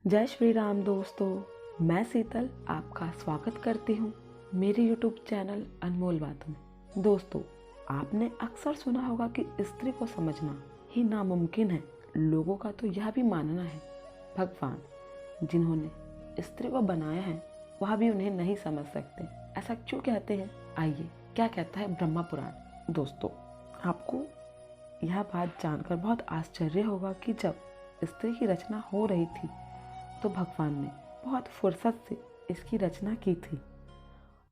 जय श्री राम दोस्तों, मैं शीतल आपका स्वागत करती हूँ मेरे YouTube चैनल अनमोल बातों में। दोस्तों, आपने अक्सर सुना होगा कि स्त्री को समझना ही नामुमकिन है। लोगों का तो यह भी मानना है भगवान जिन्होंने स्त्री को बनाया है वह भी उन्हें नहीं समझ सकते। ऐसा क्यों कहते हैं? आइए, क्या कहता है ब्रह्मा पुराण। दोस्तों, आपको यह बात जानकर बहुत आश्चर्य होगा कि जब स्त्री की रचना हो रही थी तो भगवान ने बहुत फुर्सत से इसकी रचना की थी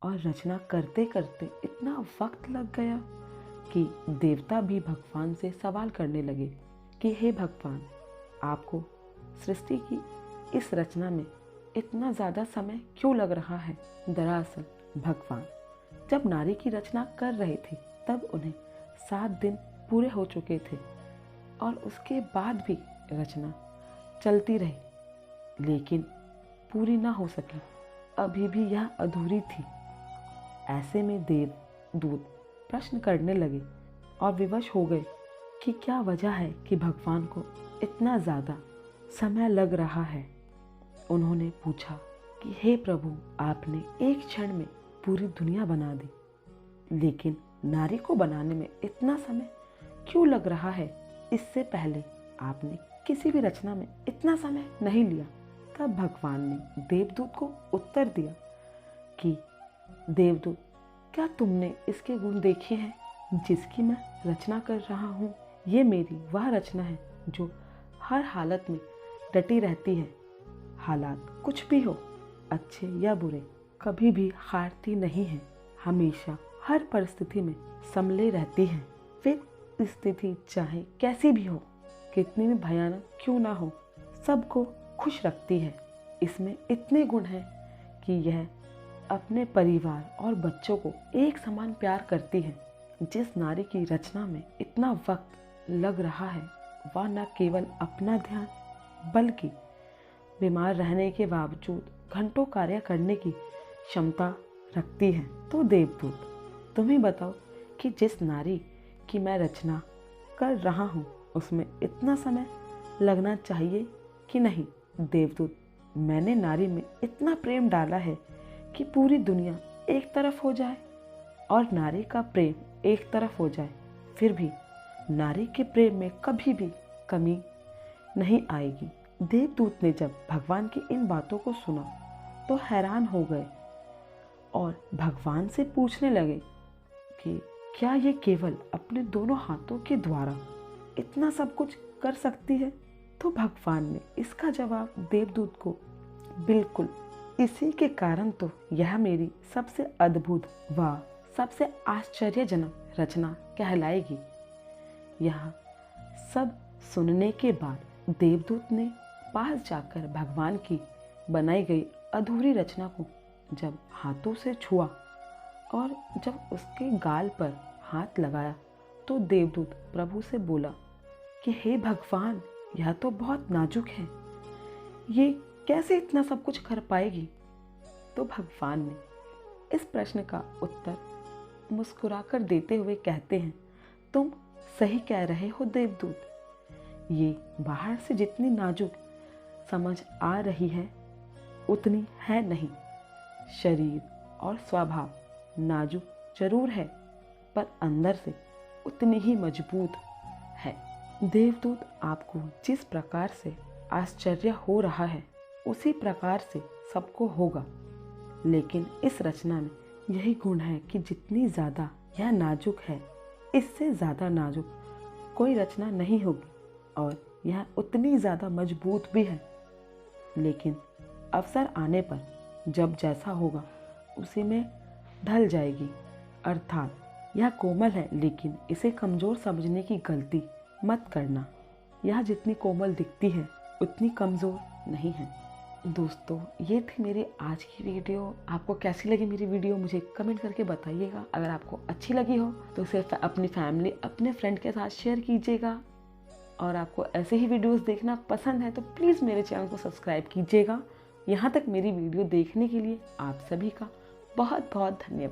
और रचना करते करते इतना वक्त लग गया कि देवता भी भगवान से सवाल करने लगे कि हे भगवान, आपको सृष्टि की इस रचना में इतना ज़्यादा समय क्यों लग रहा है? दरअसल भगवान जब नारी की रचना कर रहे थे तब उन्हें 7 दिन पूरे हो चुके थे और उसके बाद भी रचना चलती रही, लेकिन पूरी ना हो सकी। अभी भी यह अधूरी थी। ऐसे में देवदूत प्रश्न करने लगे और विवश हो गए कि क्या वजह है कि भगवान को इतना ज़्यादा समय लग रहा है। उन्होंने पूछा कि हे प्रभु, आपने एक क्षण में पूरी दुनिया बना दी, लेकिन नारी को बनाने में इतना समय क्यों लग रहा है? इससे पहले आपने किसी भी रचना में इतना समय नहीं लिया। तब भगवान ने देवदूत को उत्तर दिया कि देवदूत, क्या तुमने इसके गुण देखे हैं जिसकी मैं रचना कर रहा हूँ? ये मेरी वह रचना है जो हर हालत में डटी रहती है। हालात कुछ भी हो, अच्छे या बुरे, कभी भी हारती नहीं है। हमेशा हर परिस्थिति में संभले रहती है। फिर स्थिति चाहे कैसी भी हो, कितनी भी भयानक क्यों ना हो, सबको खुश रखती है। इसमें इतने गुण हैं कि यह अपने परिवार और बच्चों को एक समान प्यार करती है। जिस नारी की रचना में इतना वक्त लग रहा है वह न केवल अपना ध्यान बल्कि बीमार रहने के बावजूद घंटों कार्य करने की क्षमता रखती है। तो देवदूत, तुम ही बताओ कि जिस नारी की मैं रचना कर रहा हूँ उसमें इतना समय लगना चाहिए कि नहीं? देवदूत, मैंने नारी में इतना प्रेम डाला है कि पूरी दुनिया एक तरफ हो जाए और नारी का प्रेम एक तरफ हो जाए, फिर भी नारी के प्रेम में कभी भी कमी नहीं आएगी। देवदूत ने जब भगवान की इन बातों को सुना तो हैरान हो गए और भगवान से पूछने लगे कि क्या ये केवल अपने दोनों हाथों के द्वारा इतना सब कुछ कर सकती है? तो भगवान ने इसका जवाब देवदूत को, बिल्कुल, इसी के कारण तो यह मेरी सबसे अद्भुत व सबसे आश्चर्यजनक रचना कहलाएगी। यह सब सुनने के बाद देवदूत ने पास जाकर भगवान की बनाई गई अधूरी रचना को जब हाथों से छुआ और जब उसके गाल पर हाथ लगाया तो देवदूत प्रभु से बोला कि हे भगवान, यह तो बहुत नाजुक है, ये कैसे इतना सब कुछ कर पाएगी? तो भगवान ने इस प्रश्न का उत्तर मुस्कुराकर देते हुए कहते हैं, तुम सही कह रहे हो देवदूत। ये बाहर से जितनी नाजुक समझ आ रही है उतनी है नहीं। शरीर और स्वभाव नाजुक जरूर है पर अंदर से उतनी ही मजबूत है। देवदूत, आपको जिस प्रकार से आश्चर्य हो रहा है उसी प्रकार से सबको होगा, लेकिन इस रचना में यही गुण है कि जितनी ज़्यादा यह नाजुक है, इससे ज़्यादा नाजुक कोई रचना नहीं होगी और यह उतनी ज़्यादा मजबूत भी है। लेकिन अवसर आने पर जब जैसा होगा उसी में ढल जाएगी। अर्थात यह कोमल है, लेकिन इसे कमज़ोर समझने की गलती मत करना। यह जितनी कोमल दिखती है उतनी कमज़ोर नहीं है। दोस्तों, ये थी मेरी आज की वीडियो। आपको कैसी लगी मेरी वीडियो मुझे कमेंट करके बताइएगा। अगर आपको अच्छी लगी हो तो सिर्फ अपनी फैमिली, अपने फ्रेंड के साथ शेयर कीजिएगा। और आपको ऐसे ही वीडियोस देखना पसंद है तो प्लीज़ मेरे चैनल को सब्सक्राइब कीजिएगा। यहाँ तक मेरी वीडियो देखने के लिए आप सभी का बहुत बहुत धन्यवाद।